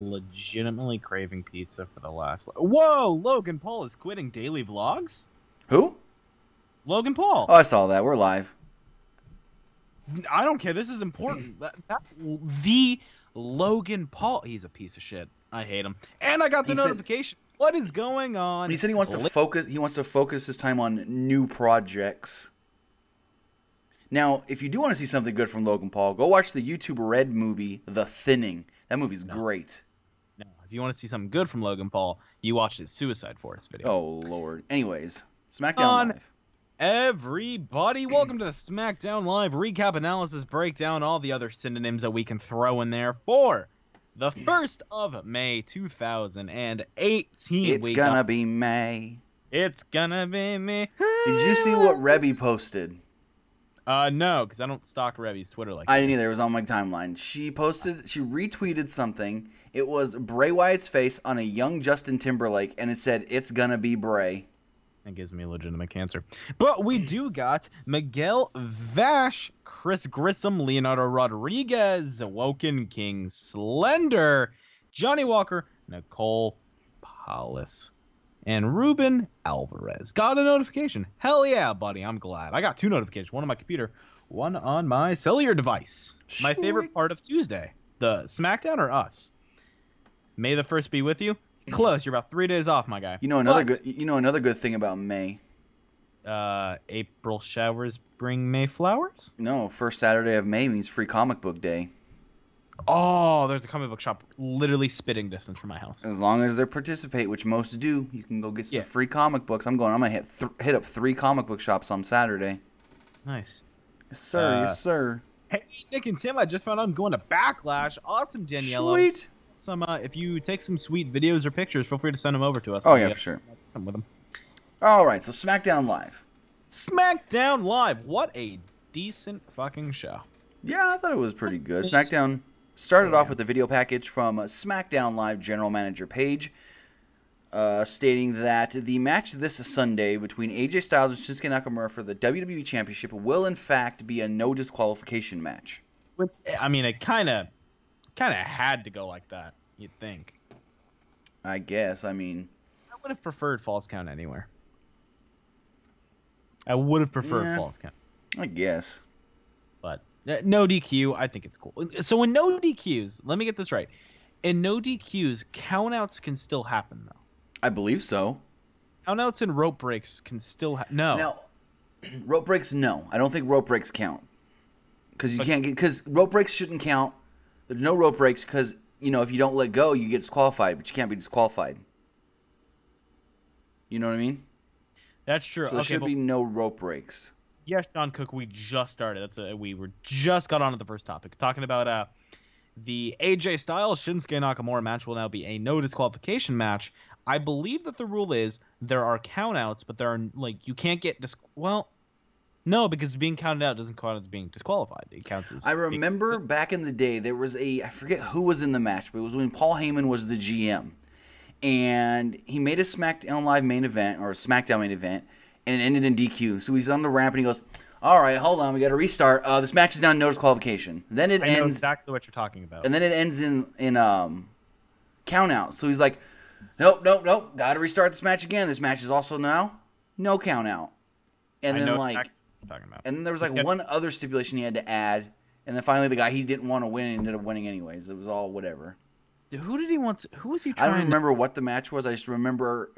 legitimately craving pizza for the last. Whoa! Logan Paul is quitting daily vlogs. Who? Logan Paul. Oh, I saw that. We're live. I don't care. This is important. That's the Logan Paul. He's a piece of shit. I hate him. And I got the notification. What is going on? He said he wants to focus. He wants to focus his time on new projects. Now, if you do want to see something good from Logan Paul, go watch the YouTube Red movie, The Thinning. That movie's great. No, if you want to see something good from Logan Paul, you watch his Suicide Forest video. Oh, Lord. Anyways, Smackdown Live. Everybody, welcome to the Smackdown Live recap, analysis, breakdown, all the other synonyms that we can throw in there for the 1st of May, 2018. It's gonna be May. It's gonna be me. Did you see what Rebby posted? No, because I don't stalk Rebby's Twitter like that. I didn't either. It was on my timeline. She retweeted something. It was Bray Wyatt's face on a young Justin Timberlake, and it said, "It's gonna be Bray." That gives me legitimate cancer. But we do got Miguel Vash, Chris Grissom, Leonardo Rodriguez, Woken King Slender, Johnny Walker, Nicole Paulus, and Ruben Alvarez. Got a notification. Hell yeah, buddy. I'm glad. I got 2 notifications. One on my computer, one on my cellular device. My favorite part of Tuesday. The Smackdown or us? May the 1st be with you. Close. You're about 3 days off, my guy. You know another good thing about May. April showers bring May flowers? No, first Saturday of May means Free Comic Book Day. Oh, there's a comic book shop literally spitting distance from my house. As long as they participate, which most do, you can go get some free comic books. I'm gonna hit up 3 comic book shops on Saturday. Nice. Yes, sir. Yes, sir. Hey, Nick and Tim, I just found out I'm going to Backlash. Awesome, Daniela. Sweet. If you take some sweet videos or pictures, feel free to send them over to us. Oh, yeah, for sure. Something with them. All right, so Smackdown Live. Smackdown Live. What a decent fucking show. Yeah, I thought it was pretty good. Smackdown started off with a video package from Smackdown Live General Manager Paige, stating that the match this Sunday between AJ Styles and Shinsuke Nakamura for the WWE Championship will, in fact, be a no disqualification match. I mean, it kind of had to go like that, you'd think. I guess. I mean, I would have preferred false count anywhere. I would have preferred false count. I guess. But no DQ, I think it's cool. So in no DQs, let me get this right. In no DQs, countouts can still happen, though. I believe so. Countouts and rope breaks can still no. Now, rope breaks, no. I don't think rope breaks count. Because rope breaks shouldn't count. There's no rope breaks because, if you don't let go, you get disqualified, but you can't be disqualified. You know what I mean? That's true. So there should be no rope breaks. Yes, John Cook, we just started. We were just got on to the first topic. Talking about the AJ Styles Shinsuke Nakamura match will now be a no disqualification match. I believe that the rule is there are countouts, but there are, you can't get no, because being counted out doesn't count as being disqualified. It counts as... I remember back in the day, there was I forget who was in the match, but it was when Paul Heyman was the GM. And he made a SmackDown Live main event, or a SmackDown main event, and it ended in DQ. So he's on the ramp, and he goes, all right, hold on, we got to restart. This match is now no disqualification. Then it ends... I know exactly what you're talking about. And then it ends in count out. So he's like, nope, got to restart this match again. This match is also now no count out. And then, talking about. And then there was one other stipulation he had to add, and then finally the guy he didn't want to win ended up winning anyways. It was all whatever. Who did he want? Who was he trying? I don't remember what the match was. I just remember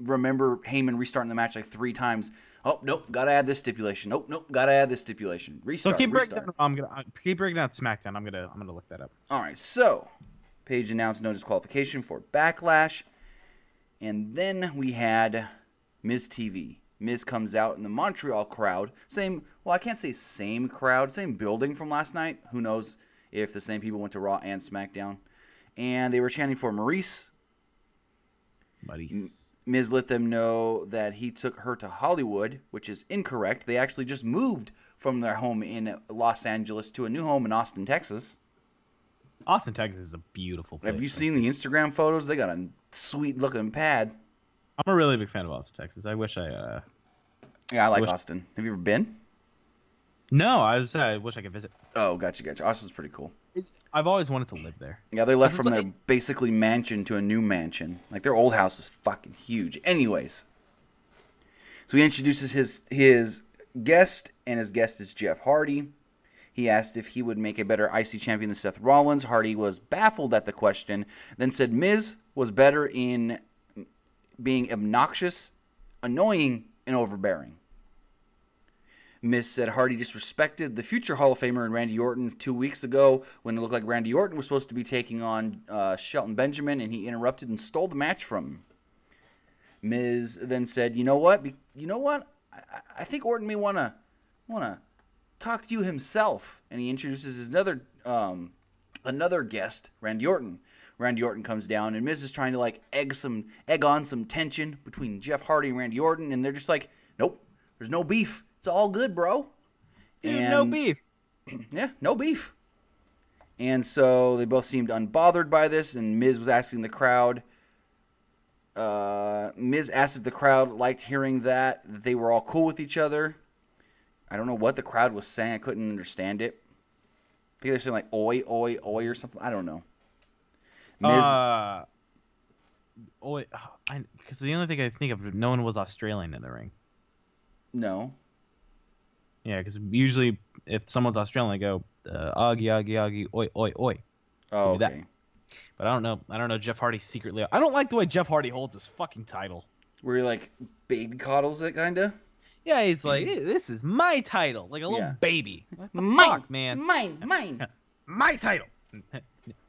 Heyman restarting the match 3 times. Oh nope, gotta add this stipulation. Nope, gotta add this stipulation. Restart. So keep breaking down. I'm gonna keep breaking down SmackDown. I'm gonna look that up. All right. So Paige announced no disqualification for Backlash, and then we had Miz TV. Miz comes out in the Montreal crowd. I can't say same crowd, same building from last night. Who knows if the same people went to Raw and SmackDown. And they were chanting for Maurice. Miz let them know that he took her to Hollywood, which is incorrect. They actually just moved from their home in Los Angeles to a new home in Austin, Texas. Austin, Texas is a beautiful place. Have you seen the Instagram photos? They got a sweet-looking pad. I'm a really big fan of Austin, Texas. I wish I... Yeah, I like Austin. Have you ever been? No, I wish I could visit. Oh, gotcha. Austin's pretty cool. I've always wanted to live there. Yeah, they left It's from like- their basically mansion to a new mansion. Like, their old house was fucking huge. Anyways. So he introduces his guest, and his guest is Jeff Hardy. He asked if he would make a better IC champion than Seth Rollins. Hardy was baffled at the question, then said Miz was better in being obnoxious, annoying, and overbearing. Miz said Hardy disrespected the future Hall of Famer and Randy Orton 2 weeks ago when it looked like Randy Orton was supposed to be taking on Shelton Benjamin, and he interrupted and stole the match from him. Miz then said, "You know what? I think Orton may want to talk to you himself." And he introduces his another guest, Randy Orton. Randy Orton comes down, and Miz is trying to like egg on some tension between Jeff Hardy and Randy Orton, and they're just like, "Nope, there's no beef. It's all good, bro." Dude, no beef. Yeah, no beef. And so they both seemed unbothered by this, and Miz was asking the crowd. Miz asked if the crowd liked hearing that they were all cool with each other. I don't know what the crowd was saying. I couldn't understand it. I think they're saying like "oi, oi, oi" or something. I don't know. Because the only thing I think of, no one was Australian in the ring. No. Yeah, because usually if someone's Australian, they go "Augie, Augie, Augie, oi, oi, oi." Oh, Maybe okay. that. But I don't know. I don't know. Jeff Hardy secretly. I don't like the way Jeff Hardy holds his fucking title. Where he like baby coddles it, kinda. Yeah, he's like, hey, "This is my title," like a little Yeah. baby. What the Mine, fuck, man? Mine. My title.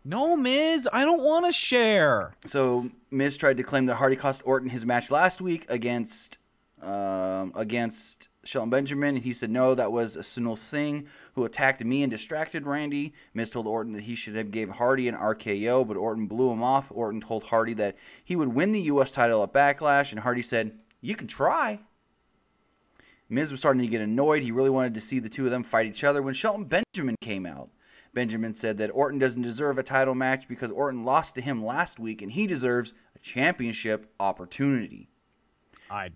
No, Miz, I don't want to share. So Miz tried to claim that Hardy cost Orton his match last week against Shelton Benjamin, and he said no, that was Sunil Singh who attacked me and distracted Randy. Miz told Orton that he should have gave Hardy an RKO, but Orton blew him off. Orton told Hardy that he would win the U.S. title at Backlash, and Hardy said, "You can try." Miz was starting to get annoyed. He really wanted to see the two of them fight each other when Shelton Benjamin came out. Benjamin said that Orton doesn't deserve a title match because Orton lost to him last week, and he deserves a championship opportunity. I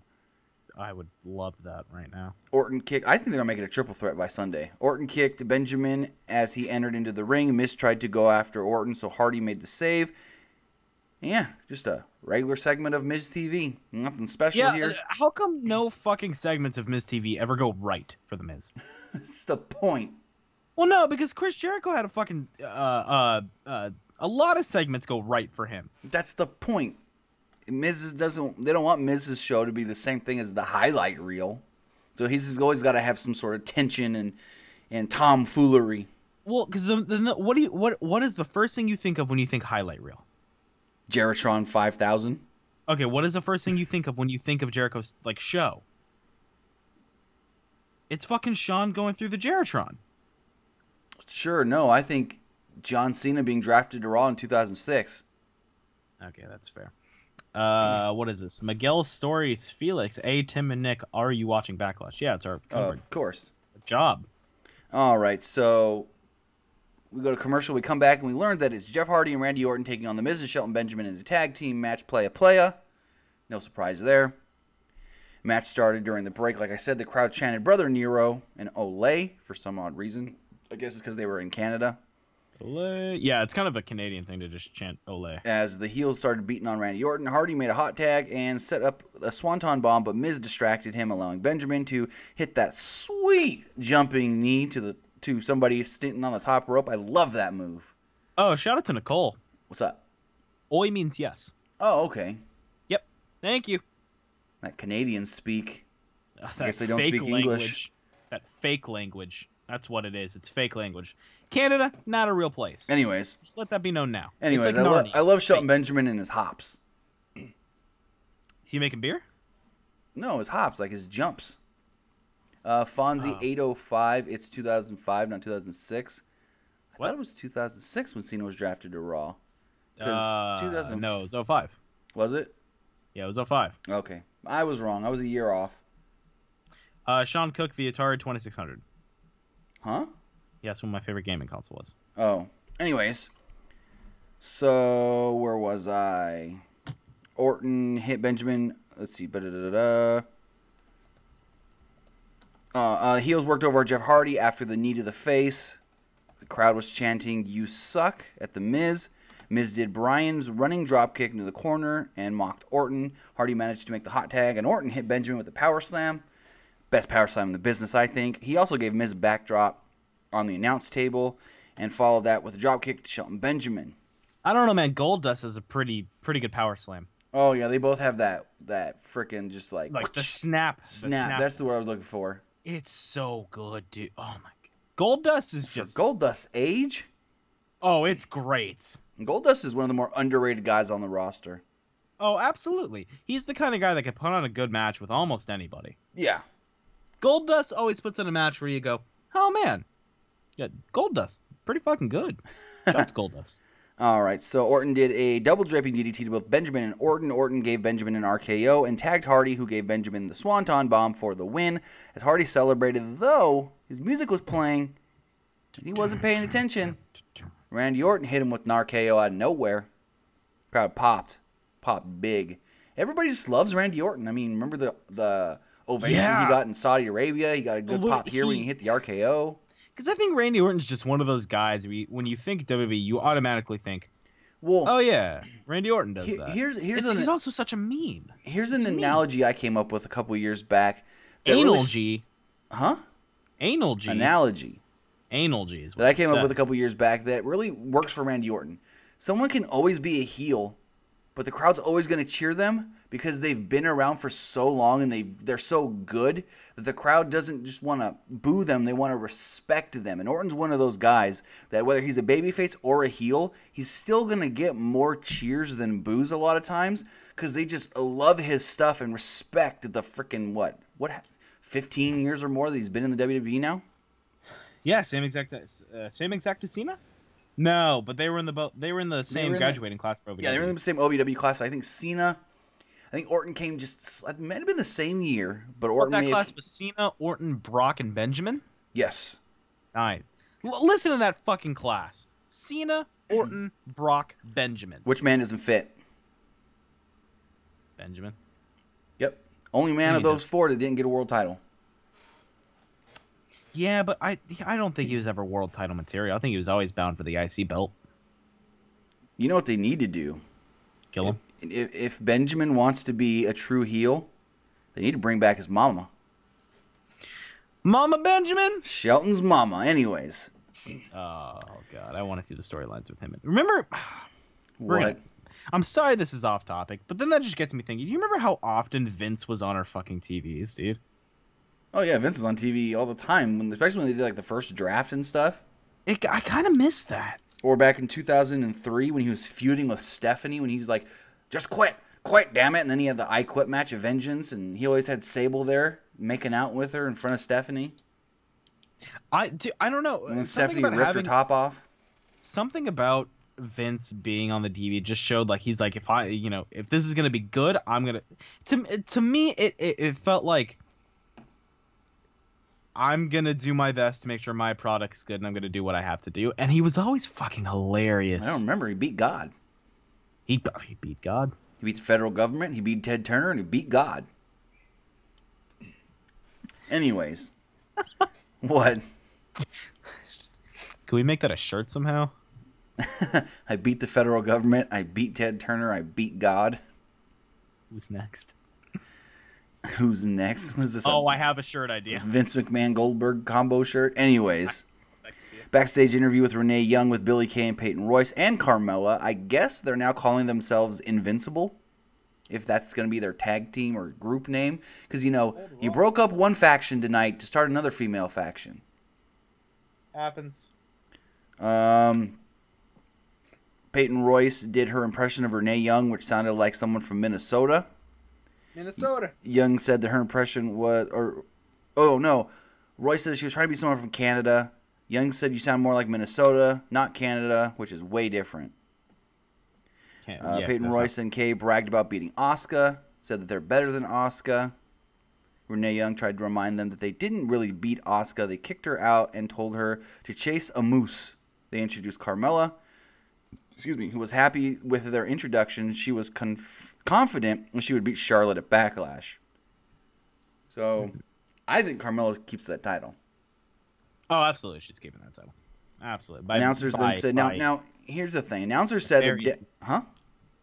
would love that right now. Orton kicked. I think they're going to make it a triple threat by Sunday. Orton kicked Benjamin as he entered into the ring. Miz tried to go after Orton, so Hardy made the save. Yeah, just a regular segment of Miz TV. Nothing special here. How come no fucking segments of Miz TV ever go right for the Miz? That's the point. Well, no, because Chris Jericho had a fucking a lot of segments go right for him. That's the point. They don't want Miz's show to be the same thing as the highlight reel. So he's always got to have some sort of tension and tomfoolery. Well, because what is the first thing you think of when you think highlight reel? Jeritron 5000. Okay, what is the first thing you think of when you think of Jericho's like show? It's fucking Sean going through the Jeritron. Sure, no, I think John Cena being drafted to Raw in 2006. Okay, that's fair. What is this? Miguel Stories, Felix, Tim, and Nick. Are you watching Backlash? Yeah, it's our coverage. Of course. Good job. All right, so we go to commercial. We come back and we learn that it's Jeff Hardy and Randy Orton taking on The Miz and Shelton Benjamin in a tag team match, playa. No surprise there. Match started during the break. Like I said, the crowd chanted Brother Nero and Olay for some odd reason. I guess it's because they were in Canada. Olay. Yeah, it's kind of a Canadian thing to just chant Olay. As the heels started beating on Randy Orton, Hardy made a hot tag and set up a swanton bomb, but Miz distracted him, allowing Benjamin to hit that sweet jumping knee to somebody sitting on the top rope. I love that move. Oh, shout out to Nicole. What's up? Oi means yes. Oh, okay. Yep. Thank you. That Canadian speak. That I guess they don't speak English. That fake language. That's what it is. It's fake language. Canada, not a real place. Anyways. Just let that be known now. Anyways, like I love Shelton Benjamin and his hops. Is he making beer? No, his hops, like his jumps. Fonzie 805. It's 2005, not 2006. I thought it was 2006 when Cena was drafted to Raw. No, it was 05. Was it? Yeah, it was 05. Okay. I was wrong. I was a year off. Sean Cook, the Atari 2600. Huh? Yeah, that's what my favorite gaming console was. Oh. Anyways. So, where was I? Orton hit Benjamin. Let's see. Heels worked over Jeff Hardy after the knee to the face. The crowd was chanting, "You suck," at The Miz. Miz did Bryan's running dropkick into the corner and mocked Orton. Hardy managed to make the hot tag, and Orton hit Benjamin with the power slam. Best power slam in the business, I think. He also gave Miz a backdrop on the announce table and followed that with a dropkick to Shelton Benjamin. I don't know, man. Goldust is a pretty good power slam. Oh, yeah, they both have that freaking just like the snap. Snap. That's the word I was looking for. It's so good, dude. Oh, my God. Goldust is just... Goldust's age? Oh, it's great. Goldust is one of the more underrated guys on the roster. Oh, absolutely. He's the kind of guy that can put on a good match with almost anybody. Yeah. Goldust always puts in a match where you go, oh, man. Yeah, Goldust. Pretty fucking good. Shout out to Goldust. All right, so Orton did a double draping DDT to both Benjamin and Orton. Orton gave Benjamin an RKO and tagged Hardy, who gave Benjamin the Swanton Bomb for the win. As Hardy celebrated, though, his music was playing, and he wasn't paying attention. Randy Orton hit him with an RKO out of nowhere. Crowd popped big. Everybody just loves Randy Orton. I mean, remember the ovation he got in Saudi Arabia? He got a good pop here when he hit the RKO. Because I think Randy Orton's just one of those guys, when you think WWE, you automatically think, well, oh yeah, Randy Orton does that. He's also such a meme. Here's an analogy I came up with a couple years back. Anal G. Huh? Anal G. Analogy. Anal G is what that I came up with a couple years back that really works for Randy Orton. Someone can always be a heel, but the crowd's always going to cheer them because they've been around for so long and they're so good that the crowd doesn't just want to boo them, they want to respect them. And Orton's one of those guys that whether he's a babyface or a heel, he's still going to get more cheers than boos a lot of times because they just love his stuff and respect the freaking 15 years or more that he's been in the WWE now? Yeah, same exact as Cena? No, but they were in the same graduating class for OVW. Yeah, they were in the same OVW class. I think Orton came it might have been the same year, but Orton that class was Cena, Orton, Brock, and Benjamin? Yes. All right. Listen to that fucking class. Cena, Orton, Brock, Benjamin. Which man doesn't fit? Benjamin. Yep. Only man of those four that didn't get a world title. Yeah, but I don't think he was ever world title material. I think he was always bound for the IC belt. You know what they need to do? Kill him. If Benjamin wants to be a true heel, they need to bring back his mama. Mama Benjamin? Shelton's mama. Anyways. Oh, God. I want to see the storylines with him. Remember... What? I'm sorry this is off topic, but then that just gets me thinking. Do you remember how often Vince was on our fucking TVs, dude? Oh, yeah. Vince was on TV all the time, especially when they did like the first draft and stuff. I kind of miss that. Or back in 2003 when he was feuding with Stephanie, when he's like, just quit, damn it. And then he had the I Quit match of Vengeance, and he always had Sable there making out with her in front of Stephanie. I don't know. And then Stephanie ripped her top off. Something about Vince being on the TV just showed like he's like, if this is gonna be good, I'm gonna. To me, it felt like I'm gonna do my best to make sure my product's good, and I'm gonna do what I have to do. And he was always fucking hilarious. I don't remember. He beat God. He beat God. He beat the federal government. He beat Ted Turner, and he beat God. Anyways, what? Can we make that a shirt somehow? I beat the federal government. I beat Ted Turner. I beat God. Who's next? Who's next? What is this? Oh, I have a shirt idea. Vince McMahon Goldberg combo shirt. Anyways, backstage interview with Renee Young with Billie Kay and Peyton Royce and Carmella. I guess they're now calling themselves Invincible, if that's going to be their tag team or group name. Because, you broke up one faction tonight to start another female faction. Happens. Peyton Royce did her impression of Renee Young, which sounded like someone from Minnesota. Young said that her impression was, Royce said she was trying to be someone from Canada. Young said you sound more like Minnesota, not Canada, which is way different. Peyton Royce and Kay bragged about beating Asuka, said that they're better than Asuka. Renee Young tried to remind them that they didn't really beat Asuka. They kicked her out and told her to chase a moose. They introduced Carmella, who was happy with their introduction. She was confident she would beat Charlotte at Backlash. So, I think Carmella keeps that title. Oh, absolutely. She's keeping that title. Absolutely. Announcers then said, now here's the thing. Announcers said that,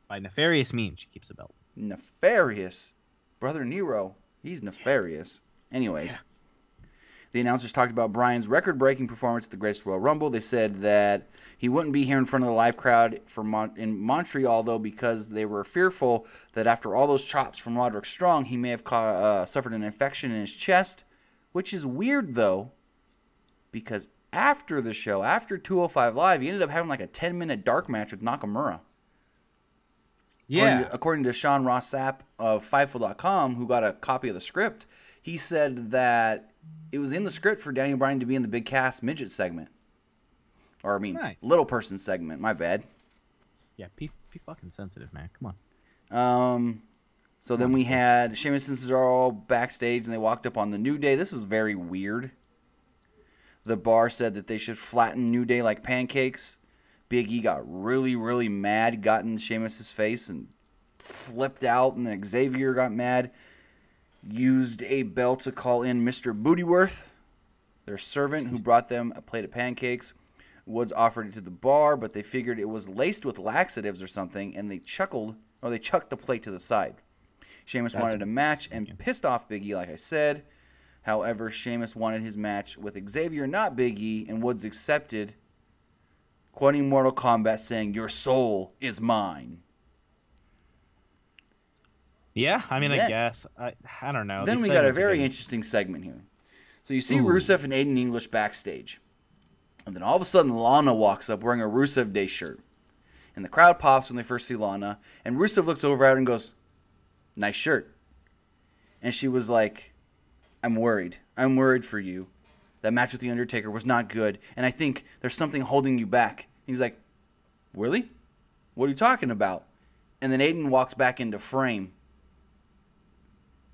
by nefarious means, she keeps the belt. Nefarious? Brother Nero, he's nefarious. Anyways. Yeah. The announcers talked about Bryan's record-breaking performance at the Greatest Royal Rumble. They said that he wouldn't be here in front of the live crowd in Montreal, though, because they were fearful that after all those chops from Roderick Strong, he may have suffered an infection in his chest, which is weird, though, because after the show, after 205 Live, he ended up having like a 10-minute dark match with Nakamura. Yeah. According to Sean Ross Sapp of Fightful.com, who got a copy of the script, he said that it was in the script for Daniel Bryan to be in the Big Cass midget segment. Or, I mean, nice. Little person segment. My bad. Yeah, be fucking sensitive, man. Come on. So then we had Sheamus and Cesaro backstage, and they walked up on the New Day. This is very weird. The bar said that they should flatten New Day like pancakes. Big E got really, really mad, got in Sheamus' face, and flipped out, and then Xavier got mad. Used a bell to call in Mr. Bootyworth, their servant, who brought them a plate of pancakes. Woods offered it to the bar, but they figured it was laced with laxatives or something, and they chucked the plate to the side. Sheamus wanted a match and pissed off Big E, like I said. However, Sheamus wanted his match with Xavier, not Big E, and Woods accepted, quoting Mortal Kombat, saying, "Your soul is mine." Yeah, I mean, I guess. I don't know. Then we got a very interesting segment here. So you see Rusev and Aiden English backstage. And then all of a sudden, Lana walks up wearing a Rusev Day shirt. And the crowd pops when they first see Lana. And Rusev looks over at her and goes, "Nice shirt." And she was like, "I'm worried. I'm worried for you. That match with The Undertaker was not good. And I think there's something holding you back." And he's like, "Really? What are you talking about?" And then Aiden walks back into frame.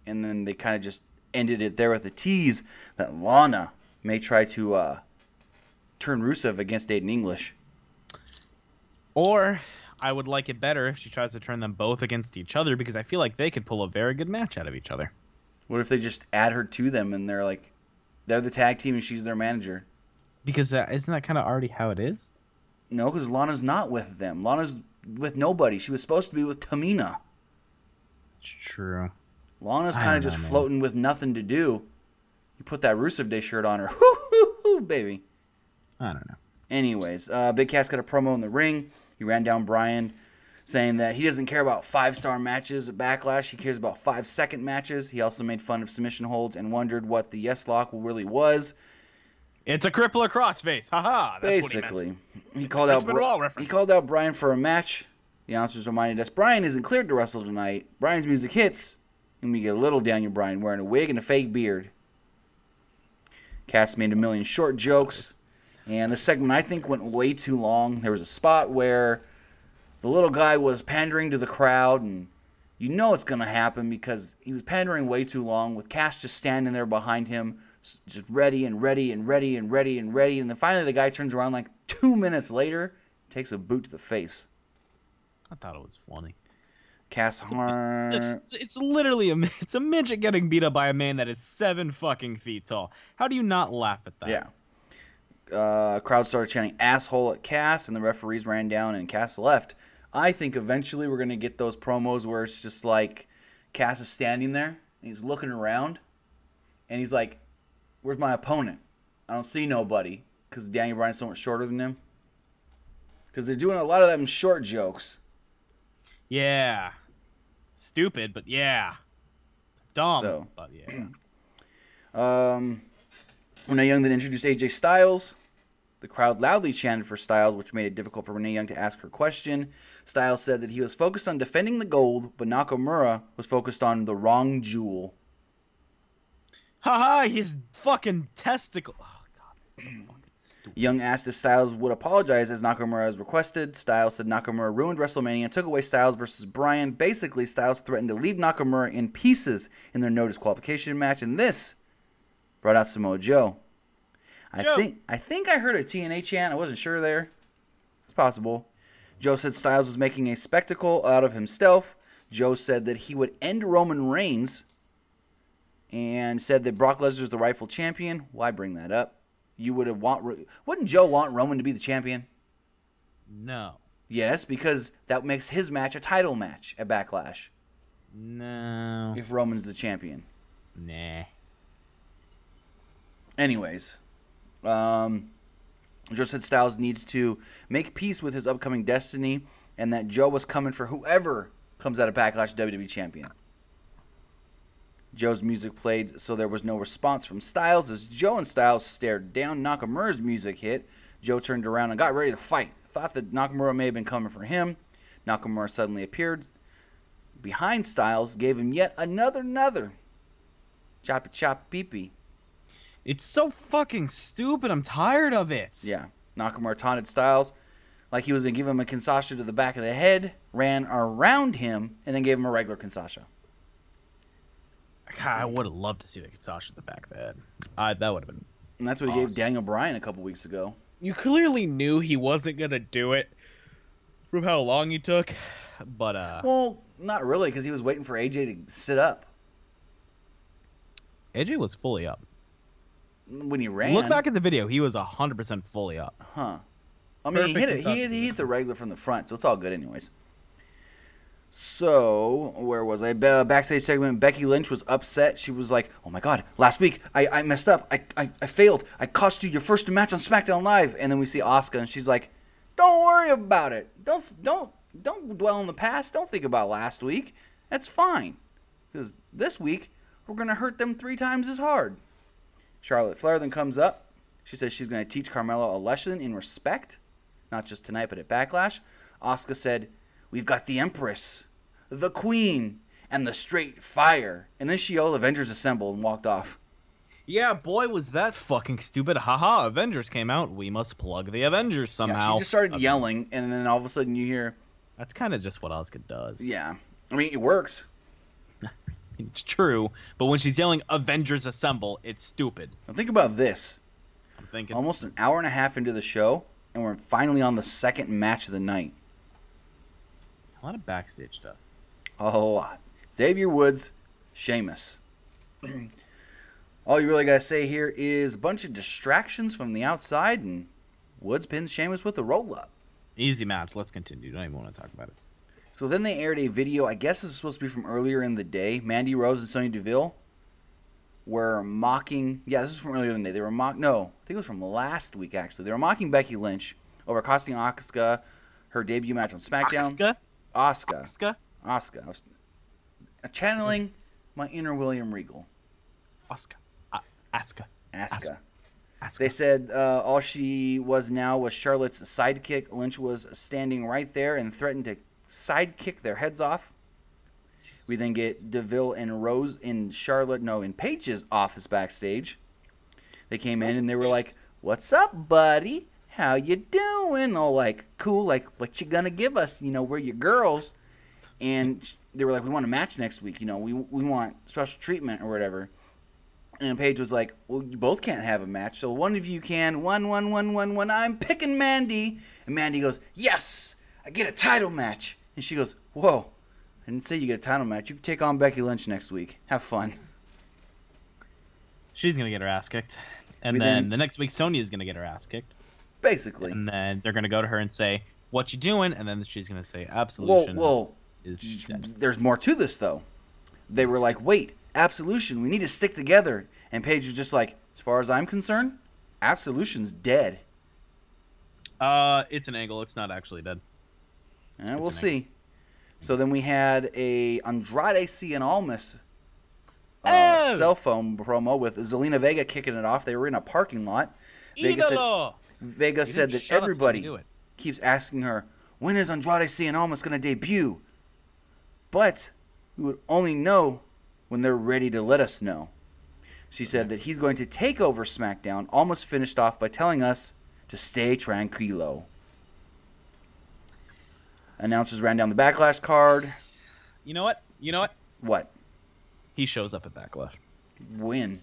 And then they kind of just ended it there with a tease that Lana may try to turn Rusev against Aiden English. Or I would like it better if she tries to turn them both against each other, because I feel like they could pull a very good match out of each other. What if they just add her to them and they're the tag team and she's their manager? Because isn't that kind of already how it is? No, because Lana's not with them. Lana's with nobody. She was supposed to be with Tamina. It's true. Lana's kind of just floating with nothing to do. You put that Rusev Day shirt on her. Hoo, hoo, hoo, baby. I don't know. Anyways, Big Cass got a promo in the ring. He ran down Bryan, saying that he doesn't care about 5-star matches at Backlash. He cares about 5-second matches. He also made fun of submission holds and wondered what the yes lock really was. It's a crippler crossface. Haha. That's basically. What he called out Bryan for a match. The announcers reminded us Bryan isn't cleared to wrestle tonight. Bryan's music hits. And we get a little Daniel Bryan wearing a wig and a fake beard. Cass made a million short jokes. And the segment, I think, went way too long. There was a spot where the little guy was pandering to the crowd. And you know it's going to happen because he was pandering way too long with Cass just standing there behind him. Just ready and ready and ready and ready and ready. And then finally the guy turns around like 2 minutes later. Takes a boot to the face. I thought it was funny. Cass Harn. It's literally it's a midget getting beat up by a man that is 7 fucking feet tall. How do you not laugh at that? Yeah. Crowd started chanting asshole at Cass, and the referees ran down and Cass left. I think eventually we're going to get those promos where it's just like Cass is standing there, and he's looking around, and he's like, "Where's my opponent? I don't see nobody," because Daniel Bryan's so much shorter than him. Because they're doing a lot of them short jokes. Yeah. Stupid, but yeah. Dumb, but yeah. Renee Young then introduced AJ Styles. The crowd loudly chanted for Styles, which made it difficult for Renee Young to ask her question. Styles said that he was focused on defending the gold, but Nakamura was focused on the wrong jewel. Haha, his fucking testicle. Oh, God, that's so fucking stupid. Young asked if Styles would apologize as Nakamura has requested. Styles said Nakamura ruined WrestleMania and took away Styles versus Bryan. Basically, Styles threatened to leave Nakamura in pieces in their no disqualification match, and this brought out Samoa Joe. I think I heard a TNA chant. I wasn't sure there. It's possible. Joe said Styles was making a spectacle out of himself. Joe said that he would end Roman Reigns and said that Brock Lesnar is the rightful champion. Why bring that up? you would have wouldn't Joe want Roman to be the champion? No. Yes, because that makes his match a title match at Backlash. No. If Roman's the champion. Nah. Anyways, Joe said Styles needs to make peace with his upcoming destiny, and that Joe was coming for whoever comes out of Backlash WWE champion. Joe's music played, so there was no response from Styles. As Joe and Styles stared down, Nakamura's music hit. Joe turned around and got ready to fight. Thought that Nakamura may have been coming for him. Nakamura suddenly appeared behind Styles, gave him yet another choppy chop pee-pee. It's so fucking stupid. I'm tired of it. Yeah. Nakamura taunted Styles like he was going to give him a Kinshasa to the back of the head, ran around him, and then gave him a regular Kinshasa. God, I would have loved to see the Kinshasa at the back of the head. That would have been And that's what he gave Daniel Bryan a couple weeks ago. You clearly knew he wasn't going to do it from how long he took. But, Well, not really, because he was waiting for AJ to sit up. AJ was fully up. When he ran. Look back at the video. He was 100% fully up. Huh. I mean, he hit it. Perfect He hit the regular from the front, so it's all good anyways. So, where was I? Backstage segment, Becky Lynch was upset. She was like, oh my God, last week I messed up. I failed. I cost you your first match on Smackdown Live. And then we see Asuka, and she's like, don't worry about it. Don't dwell on the past. Don't think about last week. That's fine. Because this week, we're going to hurt them 3 times as hard. Charlotte Flair then comes up. She says she's going to teach Carmella a lesson in respect. Not just tonight, but at Backlash. Asuka said, we've got the Empress, the Queen, and the Straight Fire. And then she yelled, Avengers Assemble, and walked off. Yeah, boy, was that fucking stupid. Haha, Avengers came out. We must plug the Avengers somehow. Yeah, she just started yelling, and then all of a sudden you hear... That's kind of just what Asuka does. Yeah. I mean, it works. It's true, but when she's yelling Avengers Assemble, it's stupid. Now think about this. I'm thinking. Almost an hour and a half into the show, and we're finally on the second match of the night. A lot of backstage stuff. A whole lot. Xavier Woods, Sheamus. All you really got to say here is a bunch of distractions from the outside, and Woods pins Sheamus with the roll-up. Easy match. Let's continue. Don't even want to talk about it. So then they aired a video, I guess this is supposed to be from earlier in the day. Mandy Rose and Sonya Deville were mocking... Yeah, this is from earlier in the day. They were No, I think it was from last week, actually. They were mocking Becky Lynch over costing Asuka her debut match on SmackDown. Asuka. I was channeling my inner William Regal. Asuka. They said all she was now was Charlotte's sidekick. Lynch was standing right there and threatened to sidekick their heads off. We then get Deville and Rose in Paige's office backstage. They came in and they were like, "What's up, buddy? How you doing?" All like, cool, like, what you gonna give us? You know, we're your girls. And they were like, "We want a match next week. You know, we want special treatment or whatever." And Paige was like, "Well, you both can't have a match, so one of you can. One. I'm picking Mandy." And Mandy goes, "Yes, I get a title match." And she goes, "Whoa, I didn't say you get a title match. You can take on Becky Lynch next week. Have fun." She's going to get her ass kicked. And then the next week, Sonya's going to get her ass kicked. Basically. And then they're going to go to her and say, "What you doing?" And then she's going to say, "Absolution is dead." There's more to this, though. They were like, "Wait, Absolution, we need to stick together." And Paige was just like, "As far as I'm concerned, Absolution's dead." It's an angle. It's not actually dead. We'll see. So then we had a Andrade Cien Almas cell phone promo with Zelina Vega kicking it off. They were in a parking lot. Vega said that everybody keeps asking her, when is Andrade Cien Almas going to debut? But we would only know when they're ready to let us know. She said that he's going to take over SmackDown, almost finished off by telling us to stay tranquilo. Announcers ran down the Backlash card. You know what? What? He shows up at Backlash. When?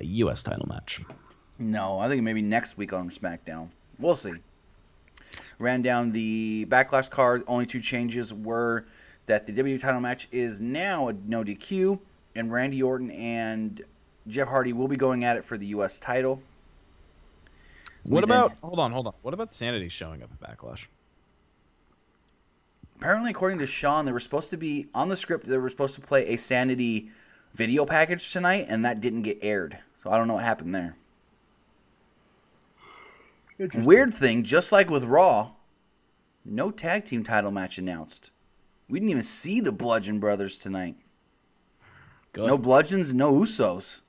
U.S. title match. No, I think maybe next week on SmackDown. We'll see. Ran down the Backlash card. Only 2 changes were that the WWE title match is now a no DQ, and Randy Orton and Jeff Hardy will be going at it for the U.S. title. What about hold on? What about Sanity showing up at Backlash? Apparently, according to Sean, they were supposed to be on the script. They were supposed to play a Sanity video package tonight, and that didn't get aired. So I don't know what happened there. Weird thing, just like with Raw, no tag team title match announced. We didn't even see the Bludgeon Brothers tonight. Good. No Bludgeons, no Usos.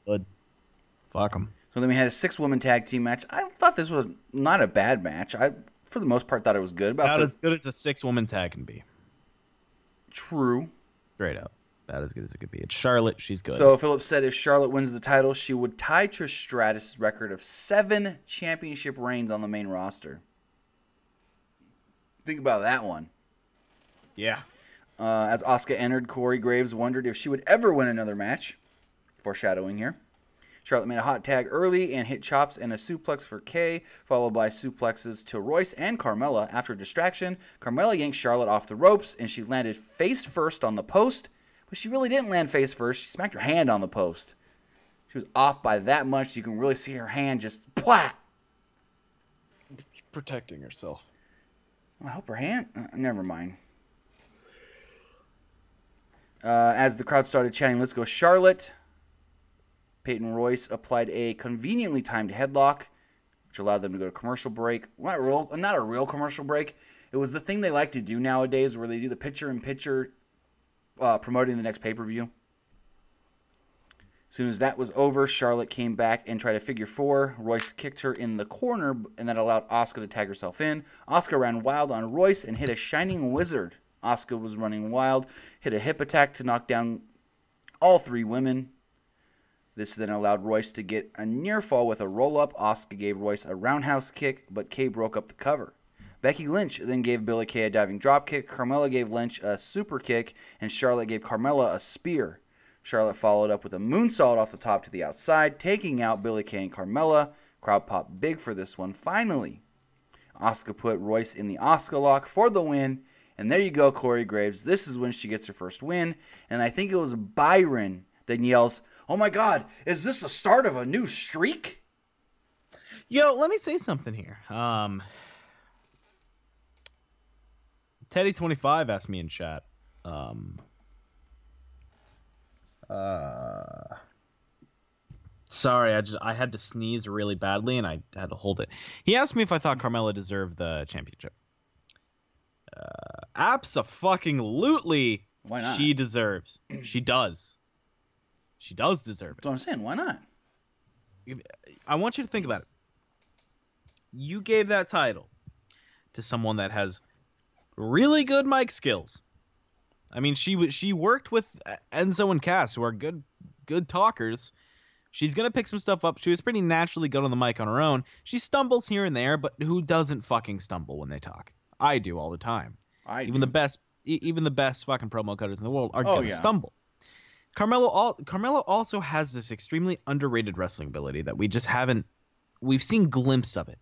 Good. Fuck them. So then we had a 6-woman tag team match. I thought this was not a bad match. I, for the most part, thought it was good. About as good as a 6-woman tag can be. True. Straight up. About as good as it could be. It's Charlotte. She's good. So Phillips said if Charlotte wins the title, she would tie Trish Stratus' record of 7 championship reigns on the main roster. Think about that one. Yeah. As Asuka entered, Corey Graves wondered if she would ever win another match. Foreshadowing here. Charlotte made a hot tag early and hit chops and a suplex for Kay, followed by suplexes to Royce and Carmella. After a distraction, Carmella yanked Charlotte off the ropes, and she landed face first on the post. But she really didn't land face first. She smacked her hand on the post. She was off by that much. You can really see her hand just plat. Protecting herself. I hope her hand... never mind. As the crowd started chanting, "Let's go Charlotte," Peyton Royce applied a conveniently timed headlock, which allowed them to go to commercial break. Not a real commercial break. It was the thing they like to do nowadays where they do the picture-in-picture promoting the next pay-per-view. As soon as that was over, Charlotte came back and tried a figure 4. Royce kicked her in the corner, and that allowed Asuka to tag herself in. Asuka ran wild on Royce and hit a Shining Wizard. Asuka was running wild, hit a hip attack to knock down all 3 women. This then allowed Royce to get a near fall with a roll-up. Asuka gave Royce a roundhouse kick, but Kay broke up the cover. Becky Lynch then gave Billie Kay a diving dropkick. Carmella gave Lynch a super kick, and Charlotte gave Carmella a spear. Charlotte followed up with a moonsault off the top to the outside, taking out Billie Kay and Carmella. Crowd popped big for this one. Finally, Asuka put Royce in the Asuka lock for the win. And there you go, Corey Graves. This is when she gets her first win. And I think it was Byron that yells, "Oh my God, is this the start of a new streak?" Yo, let me say something here. Teddy25 asked me in chat. Sorry, I had to sneeze really badly and I had to hold it. He asked me if I thought Carmella deserved the championship. Abso-fucking-lutely. Why not? She deserves. She does. She does deserve it. That's what I'm saying. Why not? I want you to think about it. You gave that title to someone that has really good mic skills. I mean, she worked with Enzo and Cass, who are good talkers. She's going to pick some stuff up. She was pretty naturally good on the mic on her own. She stumbles here and there, but who doesn't fucking stumble when they talk? I do all the time. Even the best fucking promo cutters in the world are going to stumble. Carmelo also has this extremely underrated wrestling ability that we've seen glimpses of it.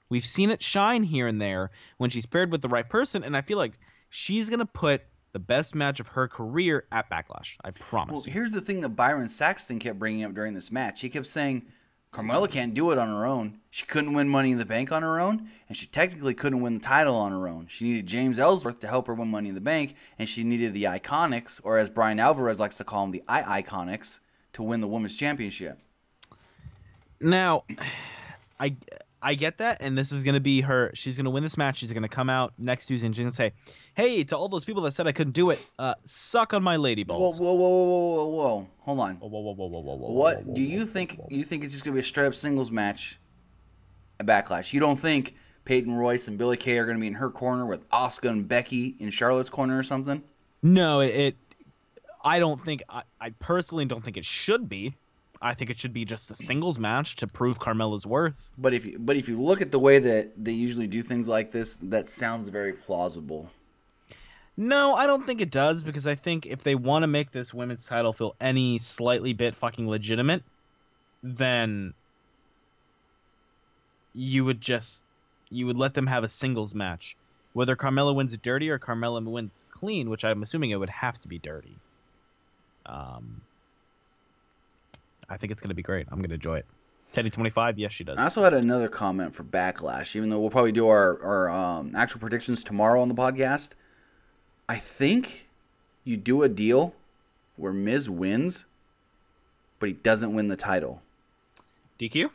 We've seen it shine here and there when she's paired with the right person, and I feel like she's going to put the best match of her career at Backlash. I promise. Well, here's the thing that Byron Saxton kept bringing up during this match. He kept saying, Carmella can't do it on her own. She couldn't win Money in the Bank on her own, and she technically couldn't win the title on her own. She needed James Ellsworth to help her win Money in the Bank, and she needed the Iconics, or as Brian Alvarez likes to call them, the Iconics, to win the Women's Championship. Now, I get that, and this is going to be her. She's going to win this match. She's going to come out next Tuesday and she's going to say, "Hey, to all those people that said I couldn't do it, suck on my lady balls." Whoa. Hold on. Whoa. What do you think? You think it's just going to be a straight-up singles match at Backlash? You don't think Peyton Royce and Billie Kay are going to be in her corner with Asuka and Becky in Charlotte's corner or something? No, I don't think. I personally don't think it should be. I think it should be just a singles match to prove Carmella's worth. But if you look at the way that they usually do things like this, that sounds very plausible. No, I don't think it does, because I think if they want to make this women's title feel any slightly bit fucking legitimate, then you would let them have a singles match. Whether Carmella wins it dirty or Carmella wins clean, which I'm assuming it would have to be dirty. I think it's going to be great. I'm going to enjoy it. Teddy 25, yes, she does. I also had another comment for Backlash, even though we'll probably do our actual predictions tomorrow on the podcast. I think you do a deal where Miz wins, but he doesn't win the title. DQ?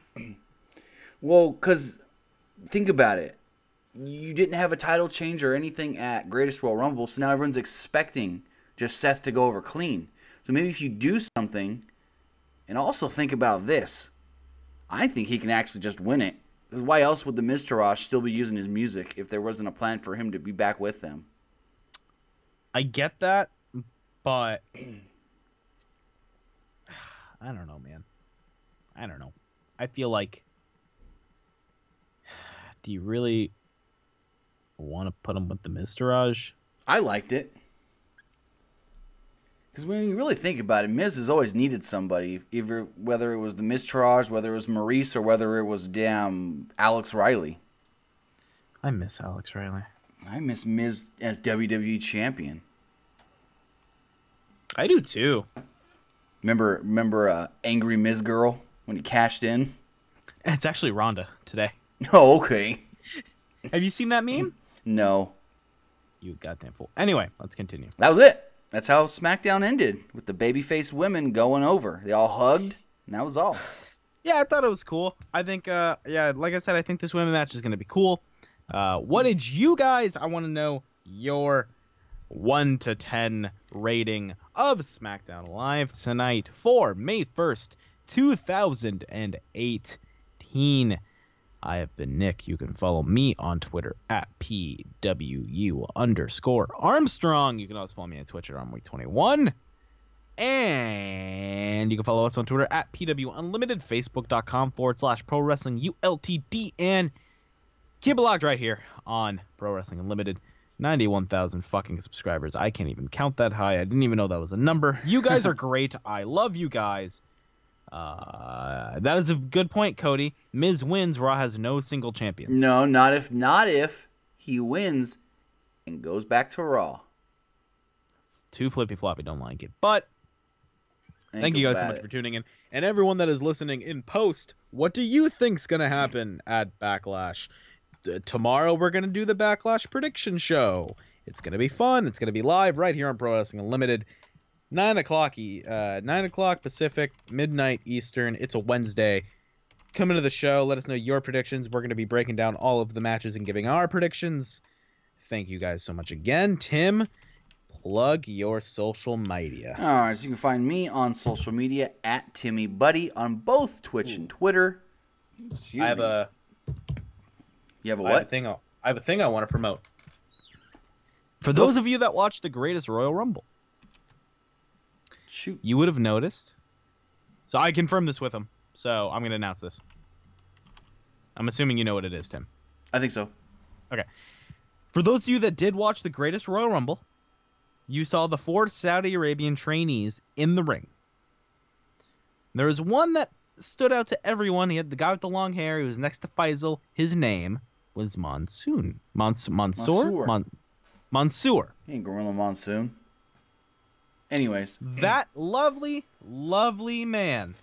Well, because think about it. You didn't have a title change or anything at Greatest Royal Rumble, so now everyone's expecting just Seth to go over clean. So maybe if you do something, and also think about this, I think he can actually just win it. Because why else would the Miztourage still be using his music if there wasn't a plan for him to be back with them? I get that, but I don't know, man. I don't know. I feel like, do you really want to put him with the Miztourage? I liked it. Because when you really think about it, Miz has always needed somebody, either whether it was the Miztourage, whether it was Maurice, or whether it was damn Alex Riley. I miss Alex Riley. I miss Miz as WWE champion. I do too. Remember Angry Miz Girl when he cashed in? It's actually Rhonda today. Oh, okay. Have you seen that meme? No. You goddamn fool. Anyway, let's continue. That was it. That's how SmackDown ended, with the babyface women going over. They all hugged, and that was all. Yeah, I thought it was cool. I think, yeah, like I said, I think this women match is going to be cool. What did you guys, I want to know your 1 to 10 rating of SmackDown Live tonight for May 1st, 2018. I have been Nick. You can follow me on Twitter at PWU_Armstrong. You can also follow me on Twitch at ArmWeek21. And you can follow us on Twitter at PWUnlimited, Facebook.com/Pro Wrestling ULTD, and keep it locked right here on Pro Wrestling Unlimited. 91,000 fucking subscribers. I can't even count that high. I didn't even know that was a number. You guys are great. I love you guys. That is a good point, Cody. Miz wins. Raw has no single champions. No, not if he wins and goes back to Raw. Too flippy floppy. Don't like it. But thank you guys so much for tuning in. And everyone that is listening in post, what do you think's going to happen at Backlash? Tomorrow we're going to do the Backlash prediction show. It's going to be fun. It's going to be live right here on Pro Wrestling Unlimited. 9 o'clock Pacific, midnight Eastern. It's a Wednesday. Come into the show. Let us know your predictions. We're going to be breaking down all of the matches and giving our predictions. Thank you guys so much again. Tim, plug your social media. All right, so you can find me on social media at TimmyBuddy on both Twitch and Twitter. You have a what? I have a thing I want to promote. For those of you that watched the Greatest Royal Rumble, shoot, you would have noticed. So I confirmed this with him. So I'm going to announce this. I'm assuming you know what it is, Tim. I think so. Okay. For those of you that did watch the Greatest Royal Rumble, you saw the 4 Saudi Arabian trainees in the ring. There was one that stood out to everyone. He had the guy with the long hair. He was next to Faisal. His name was Monsoon. Mansoor? Mansoor. He ain't Gorilla Monsoon. Anyways. That lovely, lovely man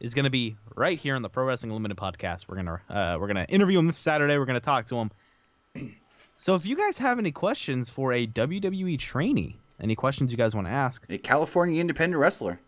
is going to be right here on the Pro Wrestling Unlimited podcast. We're gonna interview him this Saturday. We're going to talk to him. So if you guys have any questions for a WWE trainee, any questions you guys want to ask. A California independent wrestler.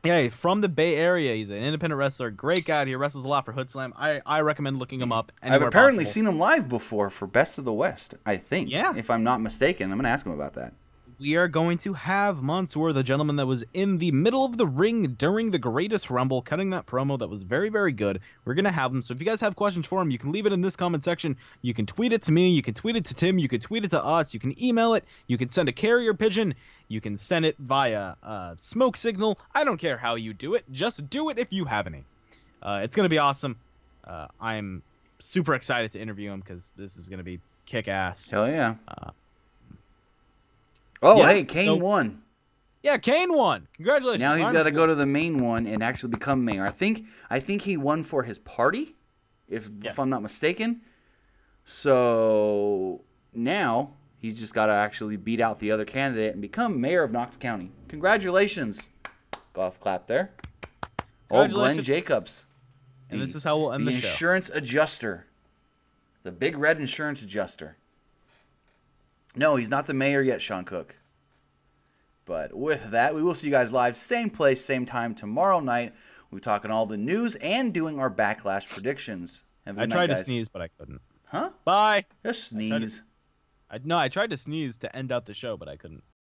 Yeah, from the Bay Area. He's an independent wrestler. Great guy. He wrestles a lot for Hood Slam. I recommend looking him up. I've apparently seen him live before for Best of the West, I think. Yeah. If I'm not mistaken. I'm going to ask him about that. We are going to have Mansoor, the gentleman that was in the middle of the ring during the Greatest Rumble, cutting that promo that was very, very good. We're going to have him. So if you guys have questions for him, you can leave it in this comment section. You can tweet it to me. You can tweet it to Tim. You can tweet it to us. You can email it. You can send a carrier pigeon. You can send it via smoke signal. I don't care how you do it. Just do it if you have any. It's going to be awesome. I'm super excited to interview him because this is going to be kick-ass. Hell yeah. Hey, Kane won. Yeah, Kane won. Congratulations. Now he's got to go to the main one and actually become mayor. I think he won for his party, if I'm not mistaken. So now he's just got to actually beat out the other candidate and become mayor of Knox County. Congratulations. Golf clap there. Oh, Glenn Congratulations. Jacobs. And this is how we'll end the show. Insurance adjuster. The big red insurance adjuster. No, he's not the mayor yet, Sean Cook. But with that, we will see you guys live, same place, same time tomorrow night. We're talking all the news and doing our Backlash predictions. Have a good night, I tried to guys. sneeze, but I couldn't. Huh? Bye. Just sneeze. I tried to sneeze to end out the show, but I couldn't.